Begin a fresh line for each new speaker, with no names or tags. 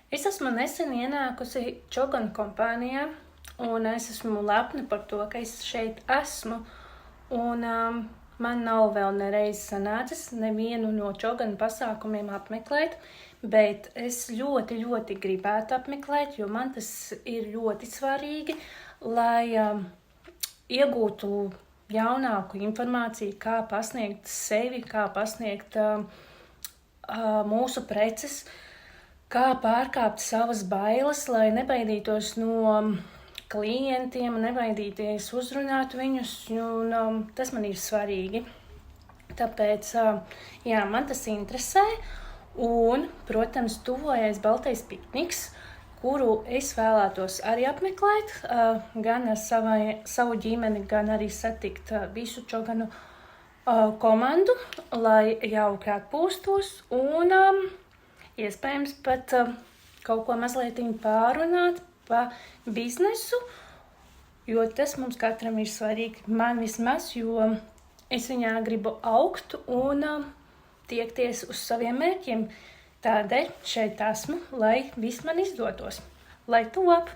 Es esmu nesen ienākusi Čoganu kompānijā, un es esmu lepna par to, ka es šeit esmu. Un man nav vēl nereiz sanācis nevienu no Čoganu pasākumiem apmeklēt, bet es ļoti, ļoti gribētu apmeklēt, jo man tas ir ļoti svarīgi, lai iegūtu jaunāku informāciju, kā pasniegt sevi, kā pasniegt mūsu preces, kā pārkāpt savas bailes, lai nebaidītos no klientiem, nebaidīties uzrunāt viņus, un tas man ir svarīgi. Tāpēc, man tas interesē, un, protams, tuvojas Baltais pikniks, kuru es vēlētos arī apmeklēt, gan ar savu ģimeni, gan arī satikt visu Čoganu komandu, lai jauki atpūstos, un iespējams pat kaut ko mazliet pārunāt pa biznesu, jo tas mums katram ir svarīgi, man vismaz, jo es viņā gribu augt un tiekties uz saviem mērķiem. Tādēļ šeit esmu, lai viss man izdotos, lai top!